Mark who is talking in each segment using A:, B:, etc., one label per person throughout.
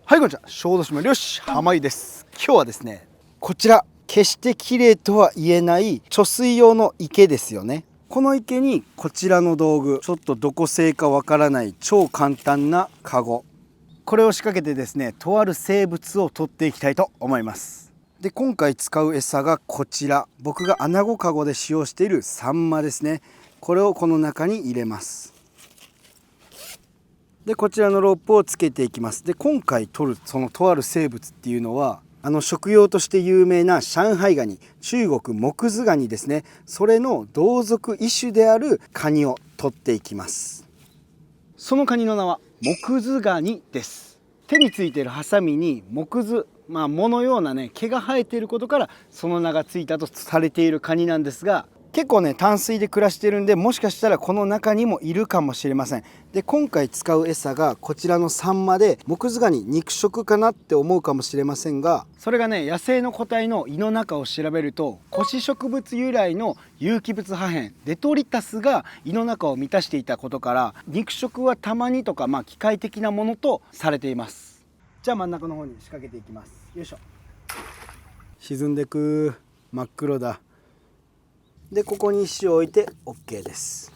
A: はい、こんにちは。小豆島漁師浜井です。今日はですね、こちら決して綺麗とは言えない貯水用の池ですよね。この池にこちらの道具、ちょっとどこ製かわからない超簡単なカゴ、これを仕掛けてですね、とある生物を取っていきたいと思います。で、今回使う餌がこちら、僕がアナゴカゴで使用しているサンマですね。これをこの中に入れます。で、こちらのロープをつけていきます。で、今回取るそのとある生物っていうのは、食用として有名な上海ガニ、中国モクズガニですね。それの同属異種であるカニを取っていきます。そのカニの名はモクズガニです。手についているハサミにモクズ、藻のようなね毛が生えていることからその名がついたとされているカニなんですが、結構ね淡水で暮らしてるんで、もしかしたらこの中にもいるかもしれません。で、今回使う餌がこちらのサンマで、モクズガニ肉食かなって思うかもしれませんが、それがね野生の個体の胃の中を調べると、古史植物由来の有機物破片デトリタスが胃の中を満たしていたことから、肉食はたまにとか機械的なものとされています。じゃあ真ん中の方に仕掛けていきます。よいしょ。沈んでく。真っ黒だ。で、ここに石を置いて OK です。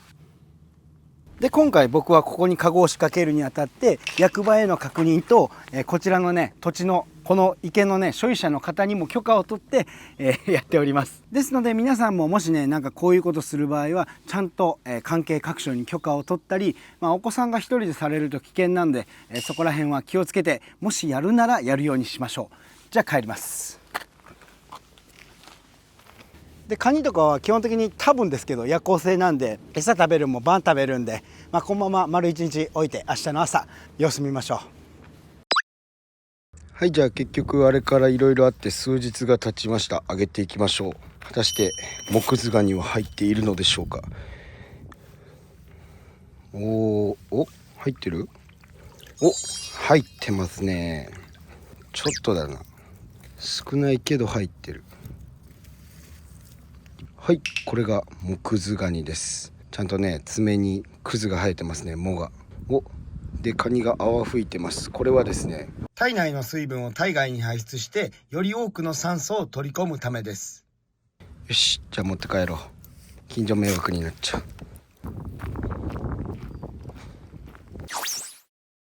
A: で、今回僕はここにカゴを仕掛けるにあたって、役場への確認と、こちらのね土地のこの池のね所有者の方にも許可を取って、やっております。ですので皆さんももしねこういうことする場合はちゃんと、関係各所に許可を取ったり、お子さんが一人でされると危険なんで、そこら辺は気をつけて、もしやるならやるようにしましょう。じゃあ帰ります。で、カニとかは基本的に多分ですけど夜行性なんで、餌食べるも晩食べるんで、このまま丸1日置いて明日の朝様子見ましょう。はい、じゃあ結局あれからいろいろあって数日が経ちました。揚げていきましょう。果たしてモクズガニは入っているのでしょうか。お、入ってる？入ってますね。ちょっとだな、少ないけど入ってる。はい、これがモクズガニです。ちゃんとね爪にクズが生えてますね、藻が。で、カニが泡吹いてます。これはですね、体内の水分を体外に排出してより多くの酸素を取り込むためです。よし、じゃあ持って帰ろう。近所迷惑になっちゃう。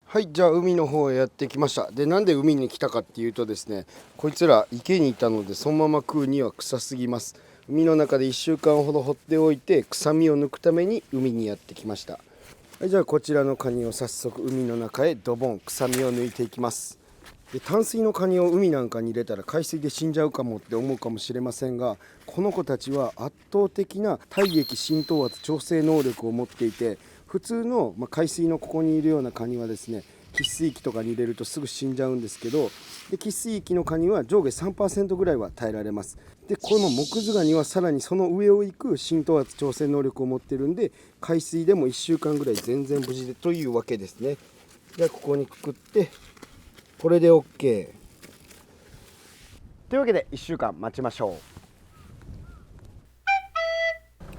A: はい、じゃあ海の方へやってきました。で、なんで海に来たかっていうとですね、こいつら池にいたのでそのまま食うには臭すぎます。海の中で1週間ほど放っておいて臭みを抜くために海にやってきました。はい、じゃあこちらのカニを早速海の中へドボン、臭みを抜いていきます。で、淡水のカニを海なんかに入れたら海水で死んじゃうかもって思うかもしれませんが、この子たちは圧倒的な体液浸透圧調整能力を持っていて、普通の、海水のここにいるようなカニはですね、喫水域とかに入れるとすぐ死んじゃうんですけど、で、喫水域のカニは上下 3% ぐらいは耐えられます。で、このモクズガニはさらにその上を行く浸透圧調整能力を持ってるんで、海水でも1週間ぐらい全然無事でというわけですね。ではここにくくって、これで OK というわけで1週間待ちましょ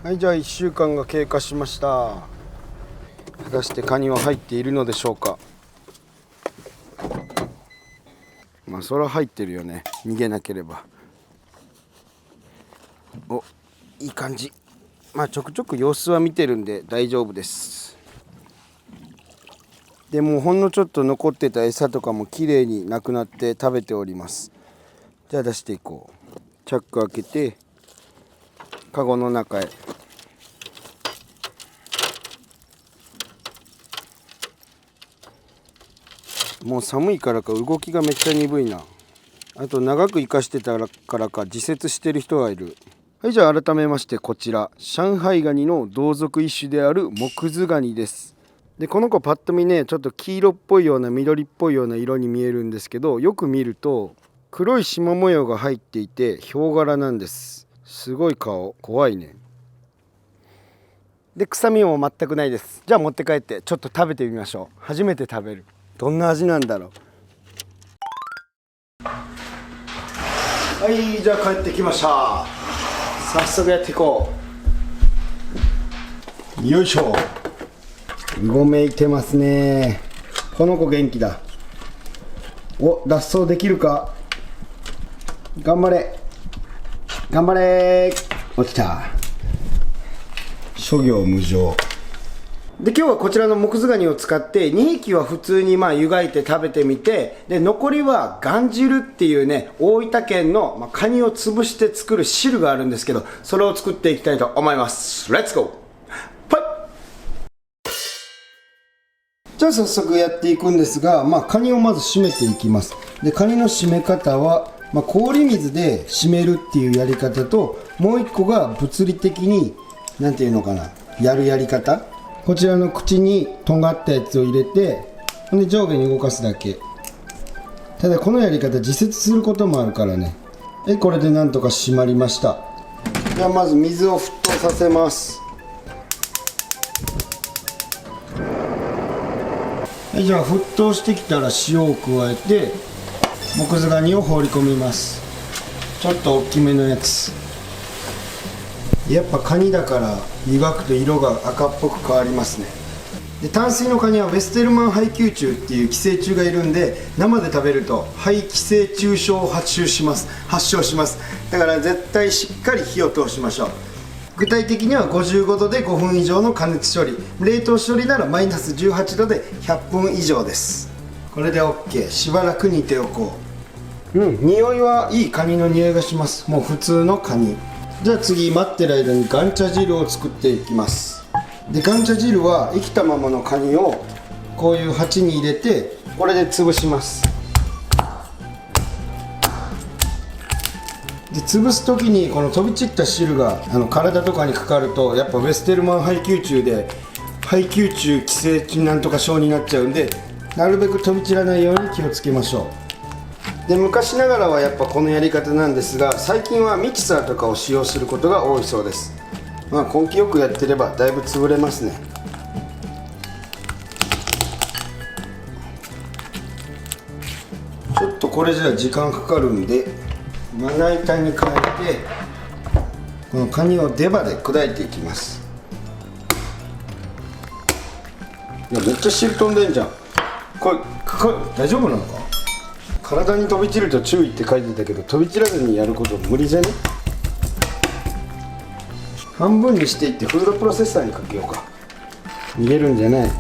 A: う。はい、じゃあ1週間が経過しました。果たしてカニは入っているのでしょうか。それは入ってるよね、逃げなければ。いい感じ。ちょくちょく様子は見てるんで大丈夫です。でもほんのちょっと残ってた餌とかもきれいになくなって食べております。じゃあ出していこう。チャック開けてカゴの中へ。もう寒いからか動きがめっちゃ鈍いな。あと長く生かしてたからか自節してる人がいる。はい、じゃあ改めましてこちら上海ガニの同属異種であるモクズガニです。で、この子パッと見ねちょっと黄色っぽいような緑っぽいような色に見えるんですけど、よく見ると黒い縞模様が入っていてヒョウ柄なんです。すごい顔、怖いね。で、臭みも全くないです。じゃあ持って帰ってちょっと食べてみましょう。初めて食べる。どんな味なんだろう。はい、じゃあ帰ってきました。早速やっていこう。よいしょ。うごめいてますね。この子元気だ。お、脱走できるか。頑張れ頑張れ。落ちた。諸行無常で、今日はこちらのモクズガニを使って2匹は普通に湯がいて食べてみて、で残りはガン汁っていうね、大分県のカニを潰して作る汁があるんですけど、それを作っていきたいと思います。レッツゴー。じゃあ早速やっていくんですが、カニをまず締めていきます。でカニの締め方は、氷水で締めるっていうやり方と、もう一個が物理的になんていうのかな、やるやり方。こちらの口にとんがったやつを入れて、で上下に動かすだけ。ただこのやり方自節することもあるからね。これでなんとか締まりました。ではまず水を沸騰させます。じゃあ沸騰してきたら塩を加えて、モクズガニを放り込みます。ちょっと大きめのやつ。やっぱカニだから湯がくと色が赤っぽく変わりますね。で淡水のカニはウェステルマン肺吸虫っていう寄生虫がいるんで、生で食べると肺寄生虫症を発症します。だから絶対しっかり火を通しましょう。具体的には55度で5分以上の加熱処理、冷凍処理ならマイナス18度で100分以上です。これで OK。 しばらく煮ておこう。匂いはいいカニの匂いがします。もう普通のカニ。じゃあ次、待ってる間にガンチャ汁を作っていきます。でガンチャ汁は生きたままのカニをこういう鉢に入れて、これで潰します。で潰す時にこの飛び散った汁が体とかにかかると、やっぱウェステルマン肺吸虫で肺吸虫寄生虫なんとか症になっちゃうんで、なるべく飛び散らないように気をつけましょう。で昔ながらはやっぱこのやり方なんですが、最近はミキサーとかを使用することが多いそうです。根気よくやってればだいぶ潰れますね。ちょっとこれじゃ時間かかるんで、まな板に変えてこのカニを出刃で砕いていきます。いやめっちゃ汁飛んでんじゃん。これ大丈夫なのか。体に飛び散ると注意って書いてたけど、飛び散らずにやること無理じゃね。半分にしていってフードプロセッサーにかけようか。逃げるんじゃない。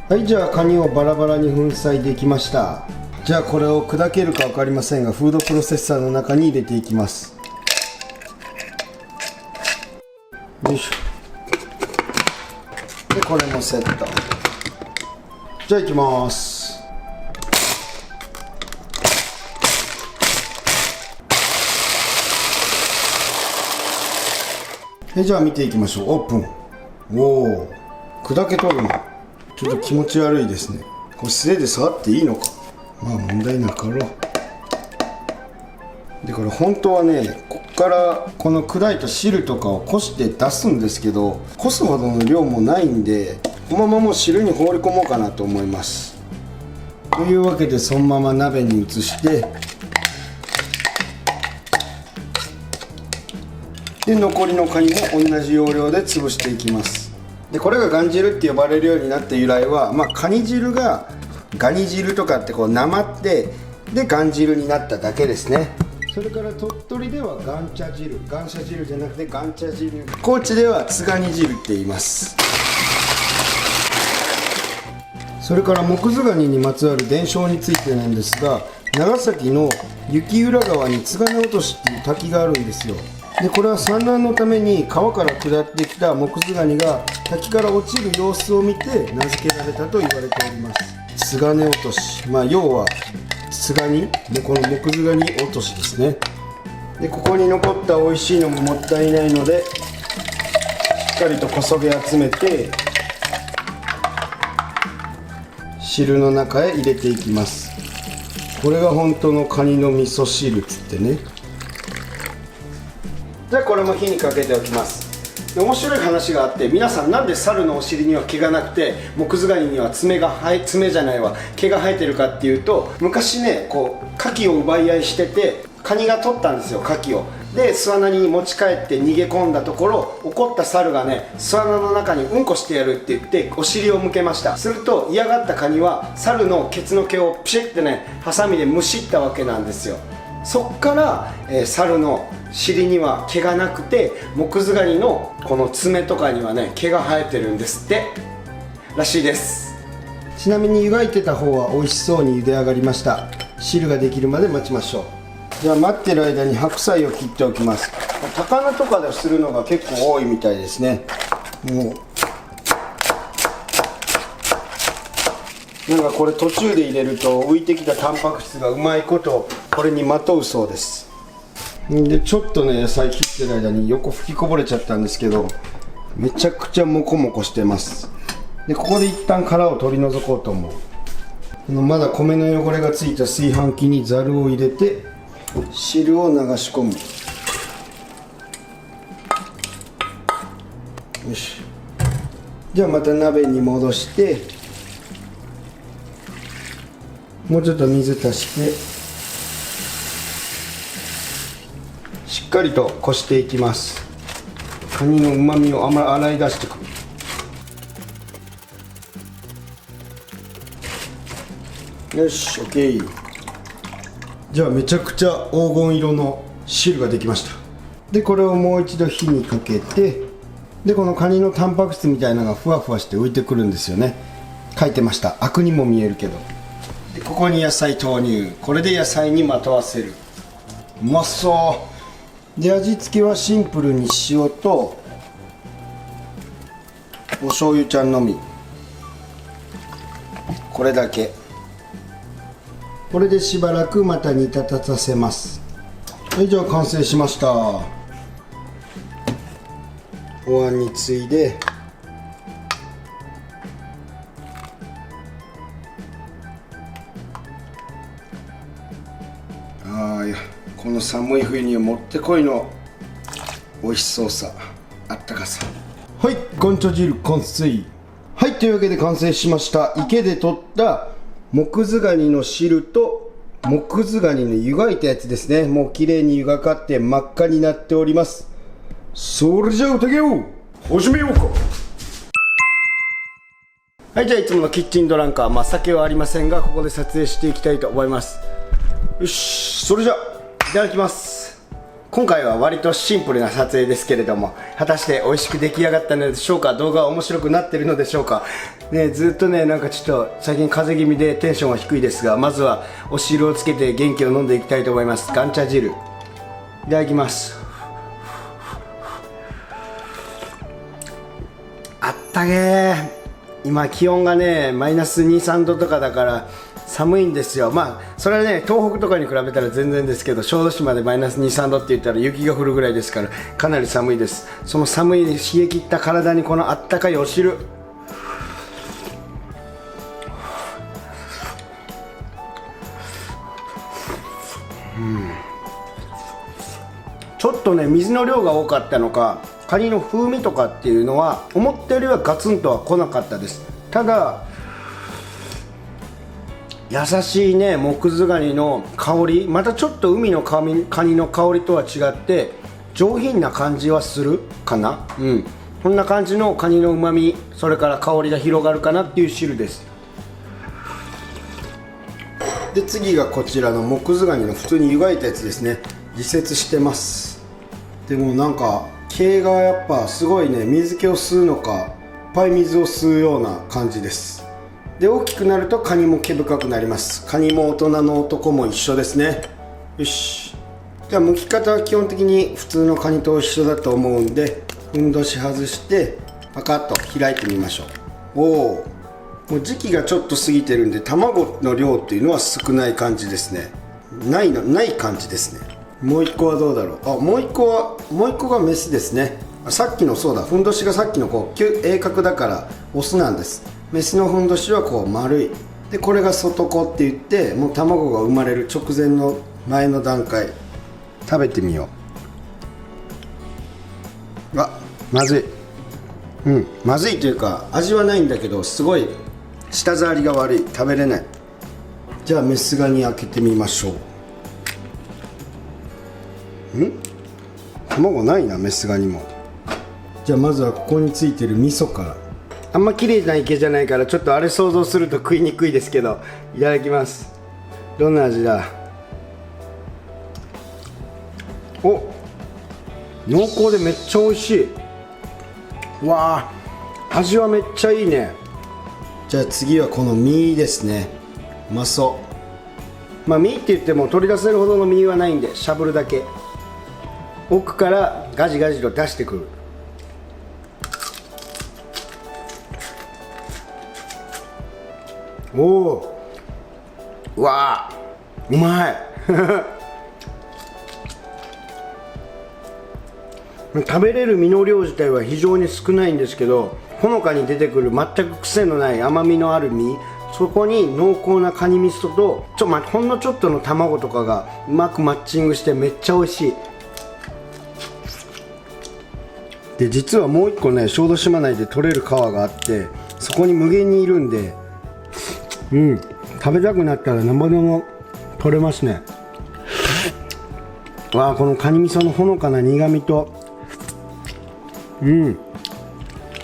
A: はい、じゃあカニをバラバラに粉砕できました。じゃあこれを砕けるか分かりませんが、フードプロセッサーの中に入れていきます。よいしょ。でこれもセット。じゃあいきます。じゃあ見ていきましょう。オープン。おお、砕けとるな。ちょっと気持ち悪いですね。これ素手で触っていいのか。まあ問題なかろう。でこれ本当はね、こっからこの砕いた汁とかをこして出すんですけど、こすほどの量もないんで、このままもう汁に放り込もうかなと思います。というわけでそのまま鍋に移して、で残りのカニも同じ要領で潰していきます。でこれがガン汁って呼ばれるようになった由来は、カニ汁がガニ汁とかってこうなまって、でガン汁になっただけですね。それから鳥取ではガンチャ汁、ガンシャ汁じゃなくてガンチャ汁、高知ではつがに汁って言います。それからモクズガニにまつわる伝承についてなんですが、長崎の雪浦川に津金落としっていう滝があるんですよ。でこれは産卵のために川から下ってきたモクズガニが滝から落ちる様子を見て名付けられたと言われております。津金落とし、要は津ガニで、このモクズガニ落としですね。でここに残った美味しいのももったいないので、しっかりとこそげ集めて汁の中へ入れていきます。これが本当のカニの味噌汁っつってね。じゃあこれも火にかけておきます。で面白い話があって、皆さんなんで猿のお尻には毛がなくてモクズガニには毛が生えてるかっていうと、昔ね、こう牡蠣を奪い合いしてて、牡カニが取ったんですよ、牡蠣を。で巣穴に持ち帰って逃げ込んだところ、怒った猿がね巣穴の中にうんこしてやるって言ってお尻を向けました。すると嫌がったカニは猿のケツの毛をピシッてねハサミでむしったわけなんですよ。そっから、猿の尻には毛がなくて、モクズガニのこの爪とかにはね毛が生えてるんですってらしいです。ちなみに湯がいてた方は美味しそうに茹で上がりました。汁ができるまで待ちましょう。じゃあ待ってる間に白菜を切っておきます。高菜とかでするのが結構多いみたいですね。もうなんかこれ途中で入れると浮いてきたタンパク質がうまいことこれにまとうそうです。でちょっとね野菜切ってる間に横吹きこぼれちゃったんですけど、めちゃくちゃモコモコしてます。でここで一旦殻を取り除こうと思う。まだ米の汚れがついた炊飯器にざるを入れて汁を流し込む。よし。じゃあまた鍋に戻してもうちょっと水足してしっかりとこしていきます。カニのうまみを洗い出していく。よし OK。 じゃあめちゃくちゃ黄金色の汁ができました。でこれをもう一度火にかけて、でこのカニのタンパク質みたいなのがふわふわして浮いてくるんですよね。書いてました。アクにも見えるけど。でここに野菜投入。これで野菜にまとわせる。うまそう。で味付けはシンプルに塩とお醤油ちゃんのみ、これだけ。これでしばらくまた煮立たせます。以上完成しました。お椀についでこの寒い冬にはもってこいの美味しそうさ、あったかさ。はい、ガンチャ汁完成。はい、というわけで完成しました。池で取ったモクズガニの汁とモクズガニの湯がいたやつですね。もう綺麗に湯がかって真っ赤になっております。それじゃあ宴を始めようか。はい、じゃあいつものキッチンドランカー、酒はありませんがここで撮影していきたいと思います。よし、それじゃあいただきます。今回は割とシンプルな撮影ですけれども、果たして美味しく出来上がったのでしょうか。動画は面白くなってるのでしょうかね。ずっとねなんかちょっと最近風邪気味でテンションは低いですが、まずはお汁をつけて元気を飲んでいきたいと思います。ガンチャ汁いただきます。あったけー。今気温がねマイナス2、3度とかだから寒いんですよ。それはね東北とかに比べたら全然ですけど、小豆島でマイナス2、3度って言ったら雪が降るぐらいですからかなり寒いです。その寒い冷え切った体にこのあったかいお汁、ちょっとね水の量が多かったのかカニの風味とかっていうのは思ったよりはガツンとは来なかったです。ただ優しいねモクズガニの香り、またちょっと海のカニの香りとは違って上品な感じはするかな。こんな感じのカニのうまみ、それから香りが広がるかなっていう汁です。で次がこちらのモクズガニの普通に湯がいたやつですね。自節してます。でもなんか毛がやっぱすごいね、水気を吸うのかいっぱい水を吸うような感じです。で大きくなるとカニも毛深くなります。カニも大人の男も一緒ですね。よし、じゃあ剥き方は基本的に普通のカニと一緒だと思うんで、ふんどし外してパカッと開いてみましょう。もう時期がちょっと過ぎてるんで卵の量っていうのは少ない感じですね。ない感じですね。もう一個はどうだろう。もう一個がメスですね。さっきのそうだ、ふんどしがさっきのこう鋭角だからオスなんです。メスのふんどしはこう丸いで、これが外子って言ってもう卵が生まれる直前の前の段階。食べてみよう。まずい。まずいというか味はないんだけどすごい舌触りが悪い、食べれない。じゃあメスガニ開けてみましょう。卵ないな、メスガニも。じゃあまずはここについてる味噌から。あんま綺麗な池じゃないからちょっとあれ想像すると食いにくいですけど、いただきます。どんな味だ。お、濃厚でめっちゃ美味しい。わあ、味はめっちゃいいね。じゃあ次はこの身ですね。うまそう。まあ身って言っても取り出せるほどの身はないんで、しゃぶるだけ。奥からガジガジと出してくる。おお、うわあ、うまい食べれる身の量自体は非常に少ないんですけど、ほのかに出てくる全く癖のない甘みのある身、そこに濃厚なカニ味噌とほんのちょっとの卵とかがうまくマッチングしてめっちゃ美味しい。で実はもう一個ね、小豆島内で取れる川があって、そこに無限にいるんで、食べたくなったら生でも取れますね。わあ、このカニ味噌のほのかな苦みと、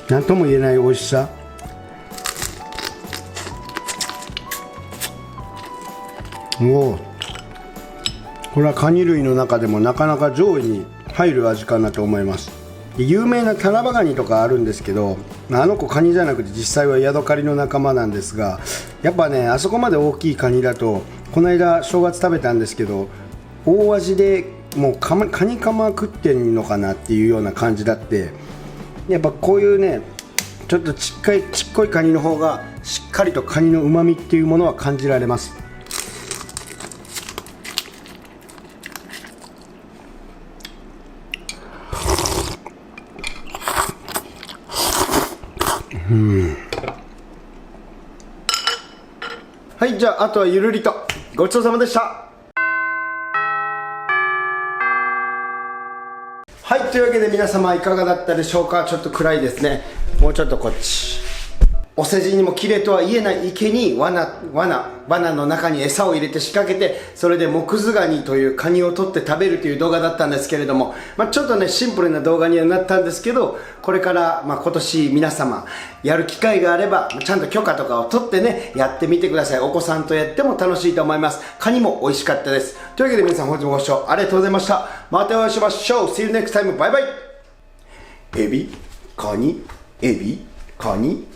A: なんとも言えない美味しさ。おお、これはカニ類の中でもなかなか上位に入る味かなと思います。有名なタラバガニとかあるんですけど、あの子カニじゃなくて実際はヤドカリの仲間なんですが、やっぱね、あそこまで大きいカニだと、この間正月食べたんですけど、大味でもうカニカマ食ってんのかなっていうような感じだって、やっぱこういうね、ちょっとちっこいカニの方がしっかりとカニのうまみっていうものは感じられます。はい、じゃああとはゆるりとごちそうさまでした。はい、というわけで皆様いかがだったでしょうか。ちょっと暗いですね。もうちょっとこっち。お世辞にも綺麗とは言えない池にバナの中に餌を入れて仕掛けて、それでモクズガニというカニを取って食べるという動画だったんですけれども、ちょっとねシンプルな動画にはなったんですけど、これから今年皆様やる機会があればちゃんと許可とかを取ってねやってみてください。お子さんとやっても楽しいと思います。カニも美味しかったです。というわけで皆さん本日もご視聴ありがとうございました。またお会いしましょう。 See you next time. バイバイ。エビカニエビカニ